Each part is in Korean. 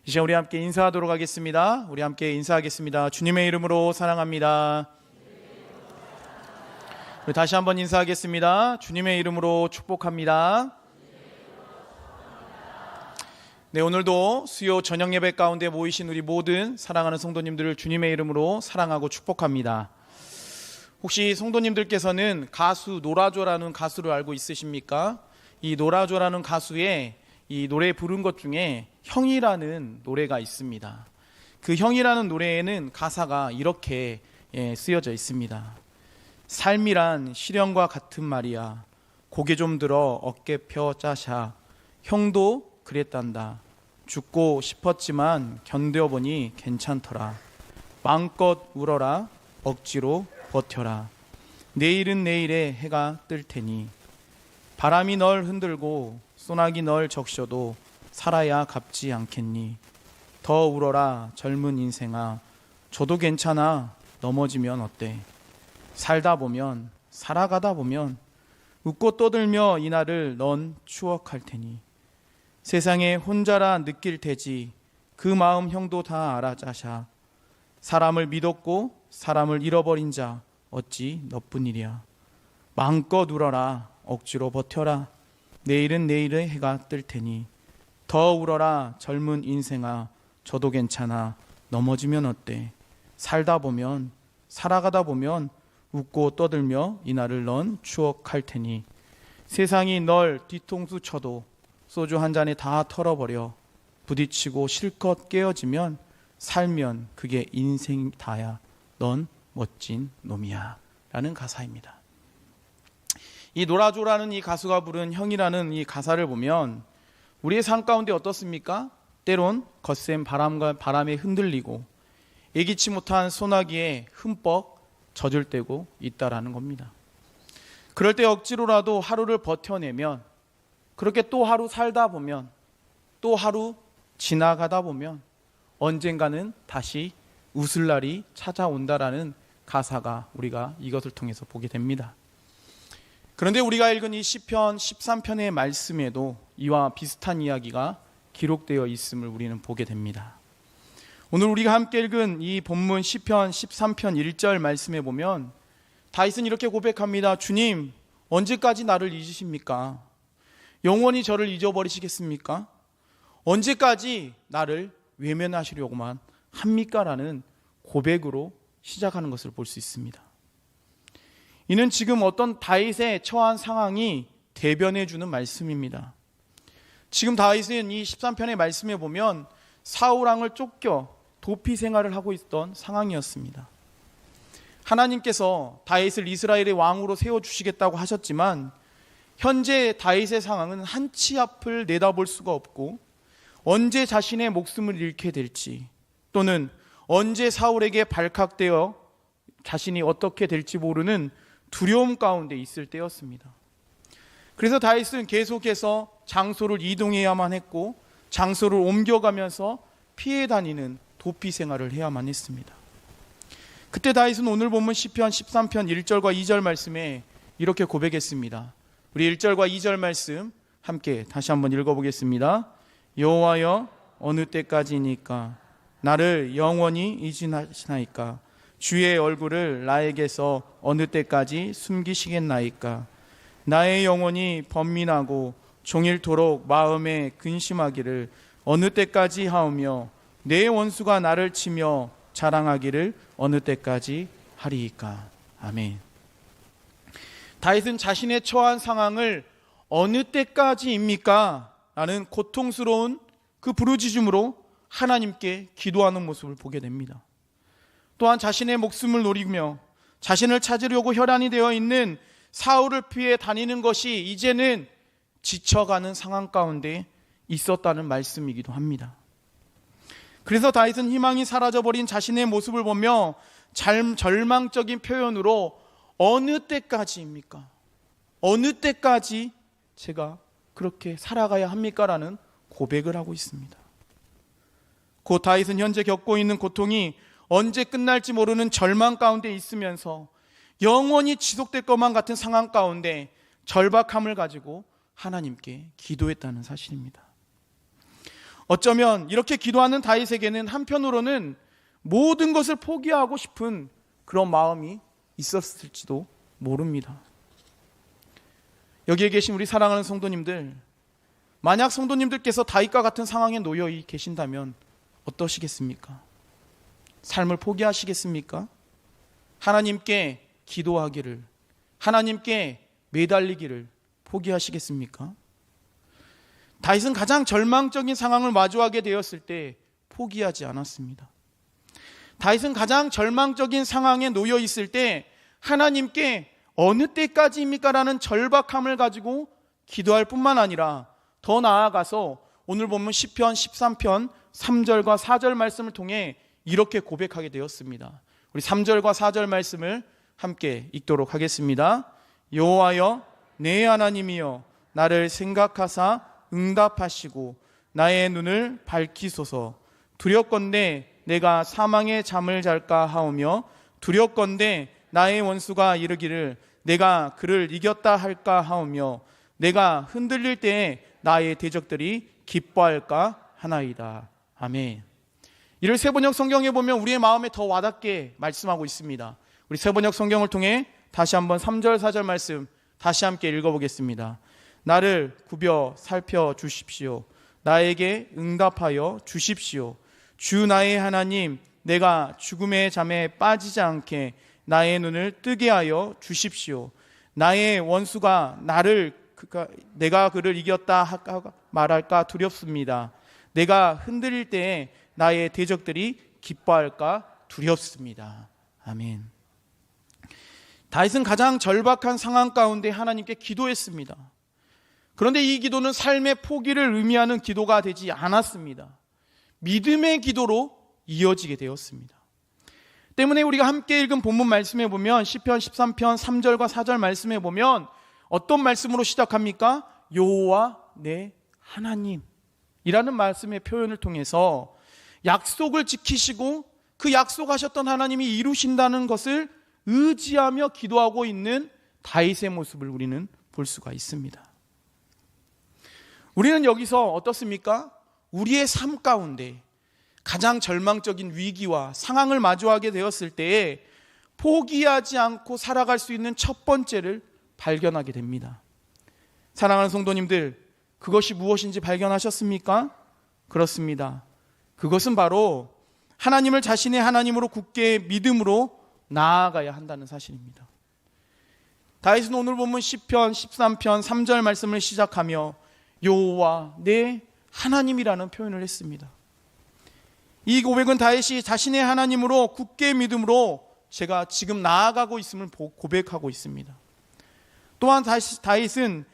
이 시간 우리 함께 인사하도록 하겠습니다. 우리 함께 인사하겠습니다. 주님의 이름으로 사랑합니다. 우리 다시 한번 인사하겠습니다. 주님의 이름으로 축복합니다. 네, 오늘도 수요 저녁 예배 가운데 모이신 우리 모든 사랑하는 성도님들을 주님의 이름으로 사랑하고 축복합니다. 혹시 성도님들께서는 가수 노라조라는 가수를 알고 있으십니까? 이 노라조라는 가수의 이 노래 부른 것 중에 형이라는 노래가 있습니다. 그 형이라는 노래에는 가사가 이렇게 쓰여져 있습니다. 삶이란 시련과 같은 말이야. 고개 좀 들어 어깨 펴 짜샤. 형도 그랬단다. 죽고 싶었지만 견뎌보니 괜찮더라. 마음껏 울어라. 억지로 버텨라. 내일은 내일에 해가 뜰 테니. 바람이 널 흔들고 소나기 널 적셔도 살아야 갚지 않겠니. 더 울어라 젊은 인생아. 저도 괜찮아. 넘어지면 어때. 살다 보면 살아가다 보면 웃고 떠들며 이날을 넌 추억할 테니. 세상에 혼자라 느낄 테지. 그 마음 형도 다 알아 짜샤. 사람을 믿었고 사람을 잃어버린 자 어찌 너뿐이랴. 마음껏 울어라. 억지로 버텨라. 내일은 내일의 해가 뜰 테니. 더 울어라 젊은 인생아. 저도 괜찮아. 넘어지면 어때. 살다 보면 살아가다 보면 웃고 떠들며 이날을 넌 추억할 테니. 세상이 널 뒤통수 쳐도 소주 한 잔에 다 털어버려. 부딪히고 실컷 깨어지면 살면 그게 인생 다야. 넌 멋진 놈이야. 라는 가사입니다. 이 노라조라는 이 가수가 부른 형이라는 이 가사를 보면 우리의 삶 가운데 어떻습니까? 때론 거센 바람에 흔들리고 예기치 못한 소나기에 흠뻑 젖을 때고 있다라는 겁니다. 그럴 때 억지로라도 하루를 버텨내면, 그렇게 또 하루 살다 보면, 또 하루 지나가다 보면 언젠가는 다시 웃을 날이 찾아온다라는 가사가 우리가 이것을 통해서 보게 됩니다. 그런데 우리가 읽은 이 시편 13편의 말씀에도 이와 비슷한 이야기가 기록되어 있음을 우리는 보게 됩니다. 오늘 우리가 함께 읽은 이 본문 시편 13편 1절 말씀에 보면 다윗은 이렇게 고백합니다. 주님, 언제까지 나를 잊으십니까? 영원히 저를 잊어버리시겠습니까? 언제까지 나를 외면하시려고만 합니까? 라는 고백으로 시작하는 것을 볼 수 있습니다. 이는 지금 어떤 다윗의 처한 상황이 대변해 주는 말씀입니다. 지금 다윗은 이 13편의 말씀에 보면 사울 왕을 쫓겨 도피 생활을 하고 있던 상황이었습니다. 하나님께서 다윗을 이스라엘의 왕으로 세워주시겠다고 하셨지만 현재 다윗의 상황은 한치 앞을 내다볼 수가 없고 언제 자신의 목숨을 잃게 될지 또는 언제 사울에게 발칵되어 자신이 어떻게 될지 모르는 두려움 가운데 있을 때였습니다. 그래서 다윗은 계속해서 장소를 이동해야만 했고 장소를 옮겨가면서 피해 다니는 도피 생활을 해야만 했습니다. 그때 다윗은 오늘 본문 시편 13편 1절과 2절 말씀에 이렇게 고백했습니다. 우리 1절과 2절 말씀 함께 다시 한번 읽어보겠습니다. 여호와여 어느 때까지니까 나를 영원히 잊으시나이까. 주의 얼굴을 나에게서 어느 때까지 숨기시겠나이까. 나의 영혼이 번민하고 종일토록 마음에 근심하기를 어느 때까지 하오며 내 원수가 나를 치며 자랑하기를 어느 때까지 하리이까. 아멘. 다윗은 자신의 처한 상황을 어느 때까지입니까? 라는 고통스러운 그 부르짖음으로 하나님께 기도하는 모습을 보게 됩니다. 또한 자신의 목숨을 노리며 자신을 찾으려고 혈안이 되어 있는 사울을 피해 다니는 것이 이제는 지쳐가는 상황 가운데 있었다는 말씀이기도 합니다. 그래서 다윗은 희망이 사라져버린 자신의 모습을 보며 절망적인 표현으로 어느 때까지입니까? 어느 때까지 제가 그렇게 살아가야 합니까? 라는 고백을 하고 있습니다. 곧 다윗은 현재 겪고 있는 고통이 언제 끝날지 모르는 절망 가운데 있으면서 영원히 지속될 것만 같은 상황 가운데 절박함을 가지고 하나님께 기도했다는 사실입니다. 어쩌면 이렇게 기도하는 다윗에게는 한편으로는 모든 것을 포기하고 싶은 그런 마음이 있었을지도 모릅니다. 여기에 계신 우리 사랑하는 성도님들, 만약 성도님들께서 다윗과 같은 상황에 놓여 계신다면 어떠시겠습니까? 삶을 포기하시겠습니까? 하나님께 기도하기를, 하나님께 매달리기를 포기하시겠습니까? 다윗은 가장 절망적인 상황을 마주하게 되었을 때 포기하지 않았습니다. 다윗은 가장 절망적인 상황에 놓여 있을 때 하나님께 어느 때까지입니까? 라는 절박함을 가지고 기도할 뿐만 아니라 더 나아가서 오늘 보면 시편 13편 3절과 4절 말씀을 통해 이렇게 고백하게 되었습니다. 우리 3절과 4절 말씀을 함께 읽도록 하겠습니다. 여호와여 내 하나님이여 나를 생각하사 응답하시고 나의 눈을 밝히소서. 두렵건대 내가 사망의 잠을 잘까 하오며 두렵건대 나의 원수가 이르기를 내가 그를 이겼다 할까 하오며 내가 흔들릴 때에 나의 대적들이 기뻐할까 하나이다. 아멘. 이를 세번역 성경에 보면 우리의 마음에 더 와닿게 말씀하고 있습니다. 우리 세번역 성경을 통해 다시 한번 3절 4절 말씀 다시 함께 읽어보겠습니다. 나를 굽여 살펴 주십시오. 나에게 응답하여 주십시오. 주 나의 하나님, 내가 죽음의 잠에 빠지지 않게 나의 눈을 뜨게 하여 주십시오. 나의 원수가 내가 그를 이겼다 말할까 두렵습니다. 내가 흔들릴 때에 나의 대적들이 기뻐할까 두렵습니다. 아멘. 다윗은 가장 절박한 상황 가운데 하나님께 기도했습니다. 그런데 이 기도는 삶의 포기를 의미하는 기도가 되지 않았습니다. 믿음의 기도로 이어지게 되었습니다. 때문에 우리가 함께 읽은 본문 말씀에 보면 시편 13편 3절과 4절 말씀에 보면 어떤 말씀으로 시작합니까? 여호와 내 하나님이라는 말씀의 표현을 통해서 약속을 지키시고 그 약속하셨던 하나님이 이루신다는 것을 의지하며 기도하고 있는 다윗의 모습을 우리는 볼 수가 있습니다. 우리는 여기서 어떻습니까? 우리의 삶 가운데 가장 절망적인 위기와 상황을 마주하게 되었을 때에 포기하지 않고 살아갈 수 있는 첫 번째를 발견하게 됩니다. 사랑하는 성도님들, 그것이 무엇인지 발견하셨습니까? 그렇습니다. 그것은 바로 하나님을 자신의 하나님으로 굳게 믿음으로 나아가야 한다는 사실입니다. 다윗은 오늘 보면 시편 13편 3절 말씀을 시작하며 여호와 내 하나님이라는 표현을 했습니다. 이 고백은 다윗이 자신의 하나님으로 굳게 믿음으로 제가 지금 나아가고 있음을 고백하고 있습니다. 또한 다윗은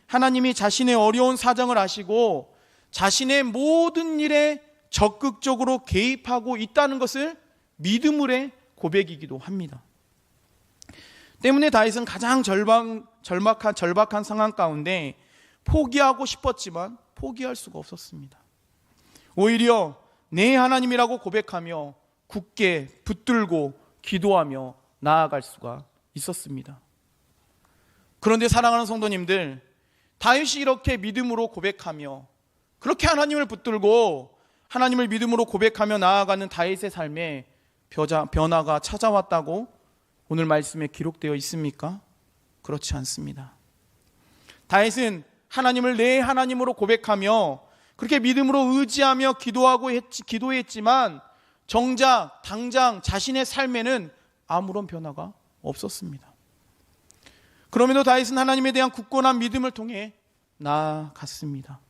하나님이 자신의 어려운 사정을 아시고 자신의 모든 일에 적극적으로 개입하고 있다는 것을 믿음으로의 고백이기도 합니다. 때문에 다윗은 가장 절박한 상황 가운데 포기하고 싶었지만 포기할 수가 없었습니다. 오히려 내 하나님이라고 고백하며 굳게 붙들고 기도하며 나아갈 수가 있었습니다. 그런데 사랑하는 성도님들, 다윗이 이렇게 믿음으로 고백하며 그렇게 하나님을 붙들고 하나님을 믿음으로 고백하며 나아가는 다윗의 삶에 변화가 찾아왔다고 오늘 말씀에 기록되어 있습니까? 그렇지 않습니다. 다윗은 하나님을 내 하나님으로 고백하며 그렇게 믿음으로 의지하며 기도했지만 정작 당장 자신의 삶에는 아무런 변화가 없었습니다. 그럼에도 다윗은 하나님에 대한 굳건한 믿음을 통해 나아갔습니다.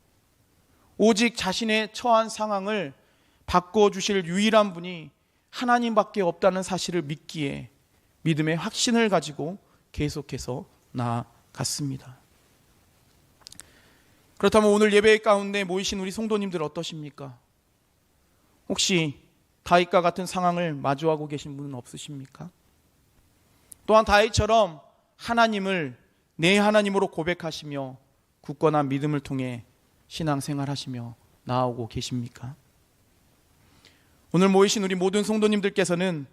오직 자신의 처한 상황을 바꿔주실 유일한 분이 하나님밖에 없다는 사실을 믿기에 믿음의 확신을 가지고 계속해서 나아갔습니다. 그렇다면 오늘 예배 가운데 모이신 우리 성도님들 어떠십니까? 혹시 다윗과 같은 상황을 마주하고 계신 분은 없으십니까? 또한 다윗처럼 하나님을 내 하나님으로 고백하시며 굳건한 믿음을 통해 신앙생활하시며 나아오고 계십니까? 오늘 모이신 우리 모든 성도님들께서는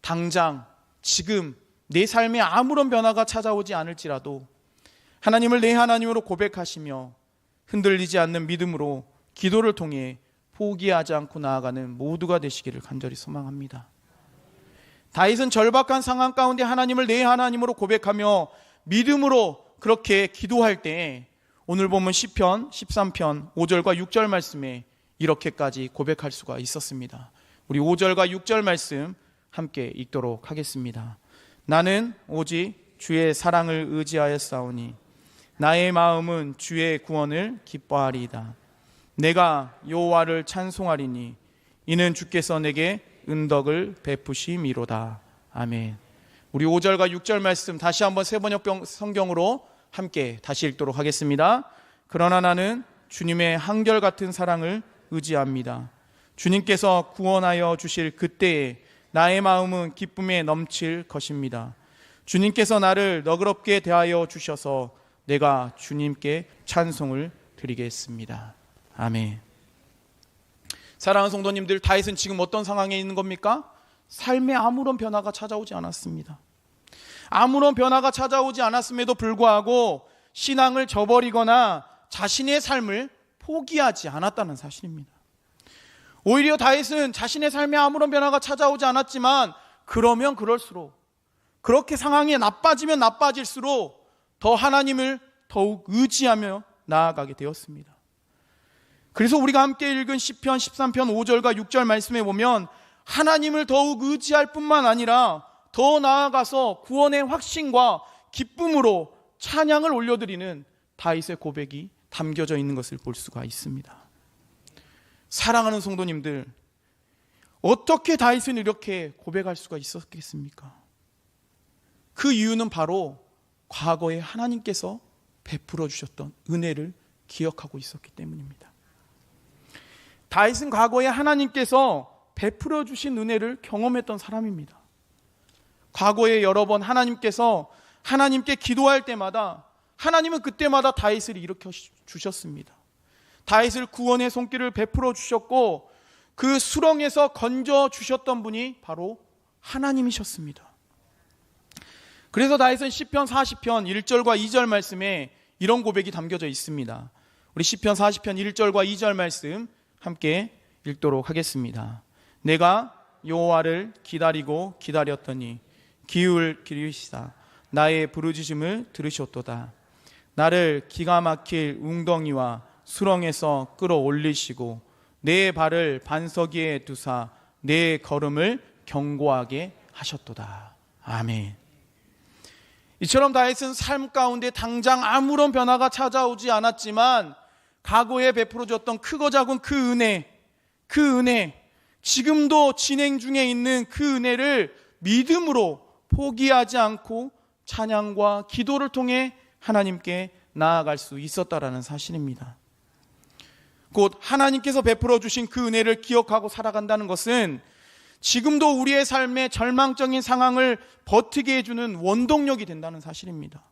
당장 지금 내 삶에 아무런 변화가 찾아오지 않을지라도 하나님을 내 하나님으로 고백하시며 흔들리지 않는 믿음으로 기도를 통해 포기하지 않고 나아가는 모두가 되시기를 간절히 소망합니다. 다윗은 절박한 상황 가운데 하나님을 내 하나님으로 고백하며 믿음으로 그렇게 기도할 때 오늘 보면 시편 13편 5절과 6절 말씀에 이렇게까지 고백할 수가 있었습니다. 우리 5절과 6절 말씀 함께 읽도록 하겠습니다. 나는 오직 주의 사랑을 의지하였사오니 나의 마음은 주의 구원을 기뻐하리이다. 내가 여호와를 찬송하리니 이는 주께서 내게 은덕을 베푸심이로다. 아멘. 우리 5절과 6절 말씀 다시 한번 세번역 성경으로 함께 다시 읽도록 하겠습니다. 그러나 나는 주님의 한결같은 사랑을 의지합니다. 주님께서 구원하여 주실 그때에 나의 마음은 기쁨에 넘칠 것입니다. 주님께서 나를 너그럽게 대하여 주셔서 내가 주님께 찬송을 드리겠습니다. 아멘. 사랑하는 성도님들, 다윗은 지금 어떤 상황에 있는 겁니까? 삶에 아무런 변화가 찾아오지 않았습니다. 아무런 변화가 찾아오지 않았음에도 불구하고 신앙을 저버리거나 자신의 삶을 포기하지 않았다는 사실입니다. 오히려 다윗은 자신의 삶에 아무런 변화가 찾아오지 않았지만 그러면 그럴수록, 그렇게 상황이 나빠지면 나빠질수록 더 하나님을 더욱 의지하며 나아가게 되었습니다. 그래서 우리가 함께 읽은 시편 13편 5절과 6절 말씀에 보면 하나님을 더욱 의지할 뿐만 아니라 더 나아가서 구원의 확신과 기쁨으로 찬양을 올려드리는 다윗의 고백이 담겨져 있는 것을 볼 수가 있습니다. 사랑하는 성도님들, 어떻게 다윗은 이렇게 고백할 수가 있었겠습니까? 그 이유는 바로 과거에 하나님께서 베풀어 주셨던 은혜를 기억하고 있었기 때문입니다. 다윗은 과거에 하나님께서 베풀어 주신 은혜를 경험했던 사람입니다. 과거에 여러 번 하나님께서 하나님께 기도할 때마다 하나님은 그때마다 다윗을 일으켜 주셨습니다. 다윗을 구원의 손길을 베풀어 주셨고 그 수렁에서 건져 주셨던 분이 바로 하나님이셨습니다. 그래서 다윗은 시편 40편 1절과 2절 말씀에 이런 고백이 담겨져 있습니다. 우리 시편 40편 1절과 2절 말씀 함께 읽도록 하겠습니다. 내가 여호와를 기다리고 기다렸더니 기울이시사 나의 부르짖음을 들으셨도다. 나를 기가 막힐 웅덩이와 수렁에서 끌어올리시고 내 발을 반석 위에 두사 내 걸음을 견고하게 하셨도다. 아멘. 이처럼 다윗은 삶 가운데 당장 아무런 변화가 찾아오지 않았지만 과거에 베풀어 줬던 크고 작은 그 은혜, 지금도 진행 중에 있는 그 은혜를 믿음으로 포기하지 않고 찬양과 기도를 통해 하나님께 나아갈 수 있었다라는 사실입니다. 곧 하나님께서 베풀어 주신 그 은혜를 기억하고 살아간다는 것은 지금도 우리의 삶의 절망적인 상황을 버티게 해주는 원동력이 된다는 사실입니다.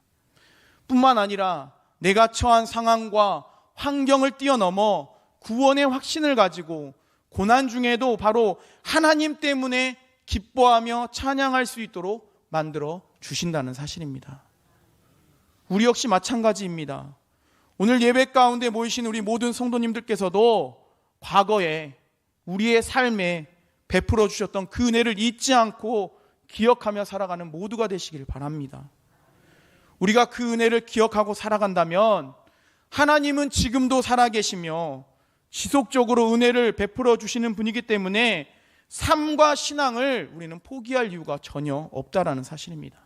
뿐만 아니라 내가 처한 상황과 환경을 뛰어넘어 구원의 확신을 가지고 고난 중에도 바로 하나님 때문에 기뻐하며 찬양할 수 있도록 만들어 주신다는 사실입니다. 우리 역시 마찬가지입니다. 오늘 예배 가운데 모이신 우리 모든 성도님들께서도 과거에 우리의 삶에 베풀어 주셨던 그 은혜를 잊지 않고 기억하며 살아가는 모두가 되시길 바랍니다. 우리가 그 은혜를 기억하고 살아간다면 하나님은 지금도 살아계시며 지속적으로 은혜를 베풀어 주시는 분이기 때문에 삶과 신앙을 우리는 포기할 이유가 전혀 없다라는 사실입니다.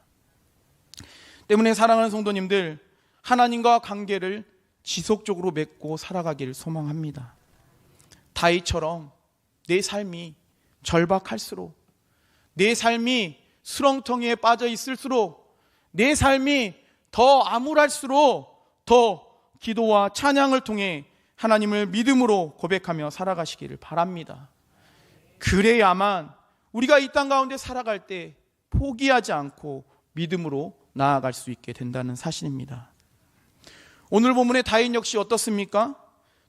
때문에 사랑하는 성도님들, 하나님과 관계를 지속적으로 맺고 살아가기를 소망합니다. 다윗처럼 내 삶이 절박할수록, 내 삶이 수렁텅이에 빠져 있을수록, 내 삶이 더 암울할수록 더 기도와 찬양을 통해 하나님을 믿음으로 고백하며 살아가시기를 바랍니다. 그래야만 우리가 이 땅 가운데 살아갈 때 포기하지 않고 믿음으로 나아갈 수 있게 된다는 사실입니다. 오늘 본문의 다윗 역시 어떻습니까?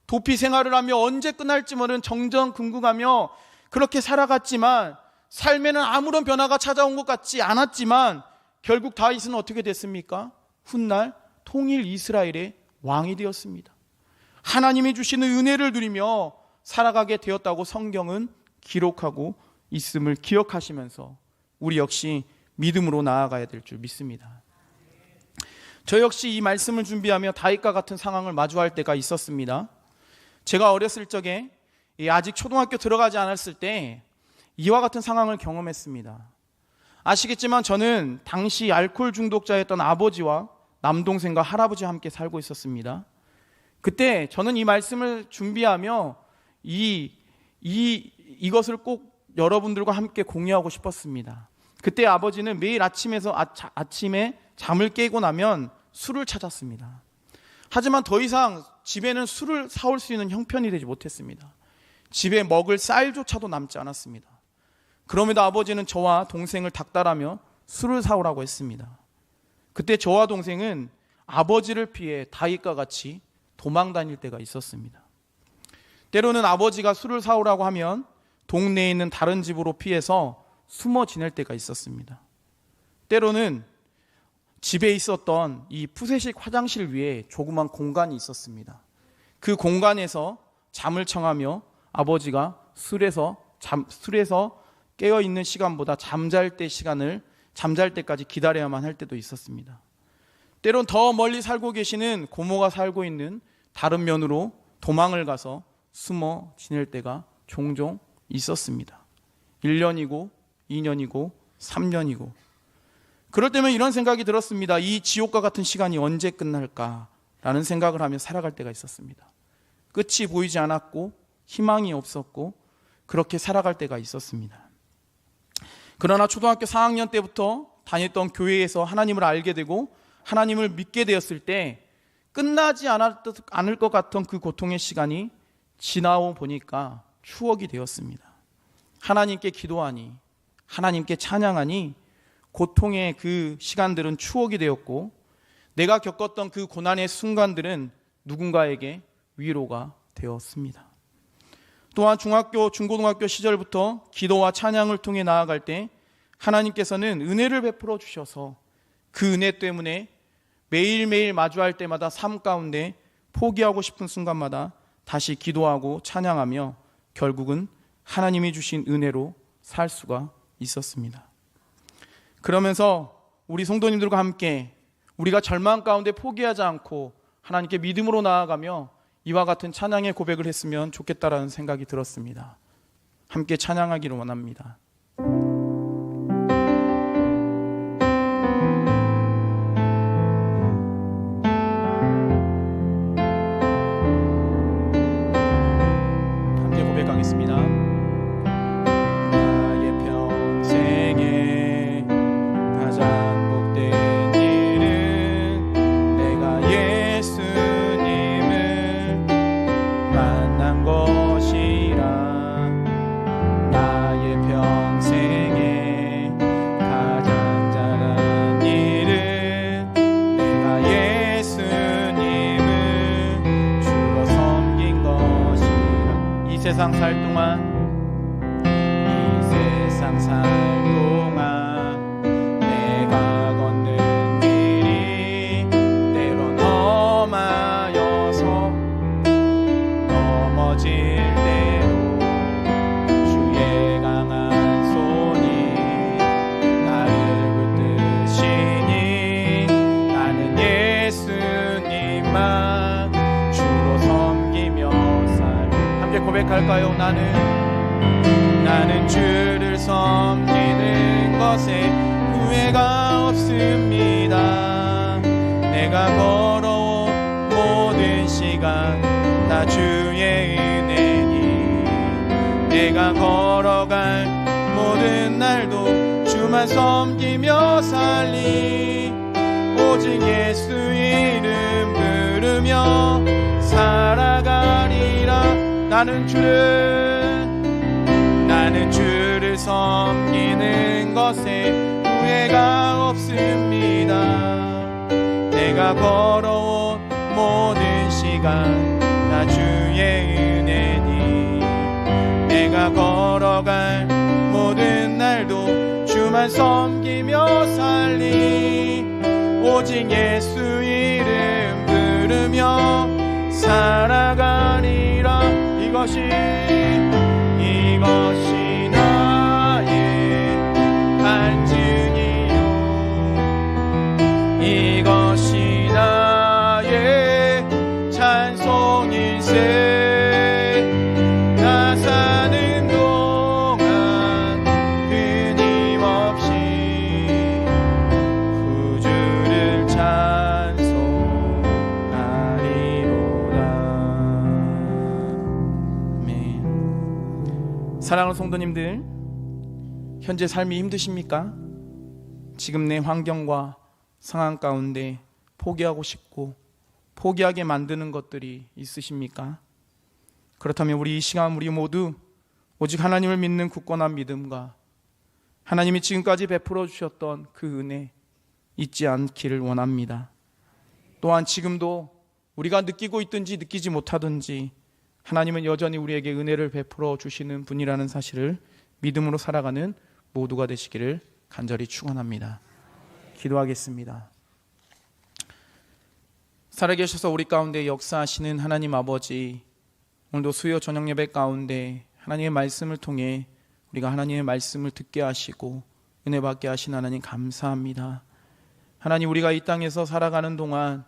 도피 생활을 하며 언제 끝날지 모르는 정전긍긍하며 그렇게 살아갔지만 삶에는 아무런 변화가 찾아온 것 같지 않았지만 결국 다윗은 어떻게 됐습니까? 훗날 통일 이스라엘의 왕이 되었습니다. 하나님이 주시는 은혜를 누리며 살아가게 되었다고 성경은 기록하고 있음을 기억하시면서 우리 역시 믿음으로 나아가야 될 줄 믿습니다. 저 역시 이 말씀을 준비하며 다윗과 같은 상황을 마주할 때가 있었습니다. 제가 어렸을 적에 아직 초등학교 들어가지 않았을 때 이와 같은 상황을 경험했습니다. 아시겠지만 저는 당시 알코올 중독자였던 아버지와 남동생과 할아버지와 함께 살고 있었습니다. 그때 저는 이 말씀을 준비하며 이것을 꼭 여러분들과 함께 공유하고 싶었습니다. 그때 아버지는 매일 아침에 잠을 깨고 나면 술을 찾았습니다. 하지만 더 이상 집에는 술을 사올 수 있는 형편이 되지 못했습니다. 집에 먹을 쌀조차도 남지 않았습니다. 그럼에도 아버지는 저와 동생을 닥달하며 술을 사오라고 했습니다. 그때 저와 동생은 아버지를 피해 다윗과 같이 도망 다닐 때가 있었습니다. 때로는 아버지가 술을 사오라고 하면 동네에 있는 다른 집으로 피해서 숨어 지낼 때가 있었습니다. 때로는 집에 있었던 이 푸세식 화장실 위에 조그만 공간이 있었습니다. 그 공간에서 잠을 청하며 아버지가 술에서 깨어있는 시간보다 잠잘 때까지 기다려야만 할 때도 있었습니다. 때론 더 멀리 살고 계시는 고모가 살고 있는 다른 면으로 도망을 가서 숨어 지낼 때가 종종 있었습니다. 1년이고 2년이고 3년이고 그럴 때면 이런 생각이 들었습니다. 이 지옥과 같은 시간이 언제 끝날까라는 생각을 하며 살아갈 때가 있었습니다. 끝이 보이지 않았고 희망이 없었고 그렇게 살아갈 때가 있었습니다. 그러나 초등학교 4학년 때부터 다녔던 교회에서 하나님을 알게 되고 하나님을 믿게 되었을 때 끝나지 않을 것 같던 그 고통의 시간이 지나오 보니까 추억이 되었습니다. 하나님께 기도하니 하나님께 찬양하니 고통의 그 시간들은 추억이 되었고 내가 겪었던 그 고난의 순간들은 누군가에게 위로가 되었습니다. 또한 중고등학교 시절부터 기도와 찬양을 통해 나아갈 때 하나님께서는 은혜를 베풀어 주셔서 그 은혜 때문에 매일매일 마주할 때마다 삶 가운데 포기하고 싶은 순간마다 다시 기도하고 찬양하며 결국은 하나님이 주신 은혜로 살 수가 있었습니다. 그러면서 우리 성도님들과 함께 우리가 절망 가운데 포기하지 않고 하나님께 믿음으로 나아가며 이와 같은 찬양의 고백을 했으면 좋겠다라는 생각이 들었습니다. 함께 찬양하기를 원합니다. 함께 고백하겠습니다. 나의 평생에 가장 복된 일은 내가 예수님을 만난 것이라. 나의 평생에 가장 잘한 일은 내가 예수님을 주로 섬긴 것이라. 이 세상 살 동안 내가 걷는 길이 때론 험하여서 넘어질 대로 주의 강한 손이 나를 붙드시니 나는 예수님만 주로 섬기며 함께 고백할까요? 나는 주를 섬기는 것에 후회가 없습니다. 내가 걸어온 모든 시간 다 주의 은혜니 내가 걸어갈 모든 날도 주만 섬기며 살리. 오직 예수 이름 부르며 살아가리라. 나는 주를 섬기는 것에 후회가 없습니다. 내가 걸어온 모든 시간 다 주의 은혜니 내가 걸어갈 모든 날도 주만 섬기며 살리. 오직 예수 이름 부르며 살아가리라. 이것이 나의 간증이요, 이것이 나의 찬송일세. 나 사는 동안 끊임없이 구주를 찬송하리로다. 아멘. 사랑하는 성도님들, 현재 삶이 힘드십니까? 지금 내 환경과 상황 가운데 포기하고 싶고 포기하게 만드는 것들이 있으십니까? 그렇다면 우리 이 시간 우리 모두 오직 하나님을 믿는 굳건한 믿음과 하나님이 지금까지 베풀어 주셨던 그 은혜 잊지 않기를 원합니다. 또한 지금도 우리가 느끼고 있든지 느끼지 못하든지 하나님은 여전히 우리에게 은혜를 베풀어 주시는 분이라는 사실을 믿음으로 살아가는 모두가 되시기를 간절히 축원합니다. 기도하겠습니다. 살아계셔서 우리 가운데 역사하시는 하나님 아버지, 오늘도 수요 저녁 예배 가운데 하나님의 말씀을 통해 우리가 하나님의 말씀을 듣게 하시고 은혜 받게 하신 하나님 감사합니다. 하나님, 우리가 이 땅에서 살아가는 동안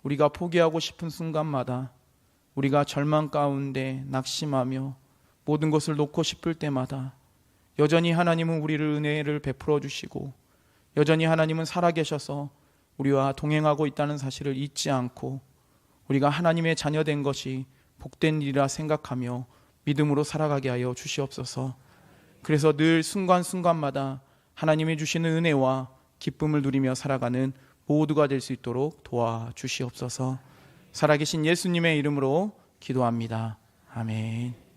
우리가 포기하고 싶은 순간마다, 우리가 절망 가운데 낙심하며 모든 것을 놓고 싶을 때마다 여전히 하나님은 우리를 은혜를 베풀어 주시고 여전히 하나님은 살아계셔서 우리와 동행하고 있다는 사실을 잊지 않고 우리가 하나님의 자녀된 것이 복된 일이라 생각하며 믿음으로 살아가게 하여 주시옵소서. 그래서 늘 순간순간마다 하나님이 주시는 은혜와 기쁨을 누리며 살아가는 모두가 될 수 있도록 도와주시옵소서. 살아계신 예수님의 이름으로 기도합니다. 아멘.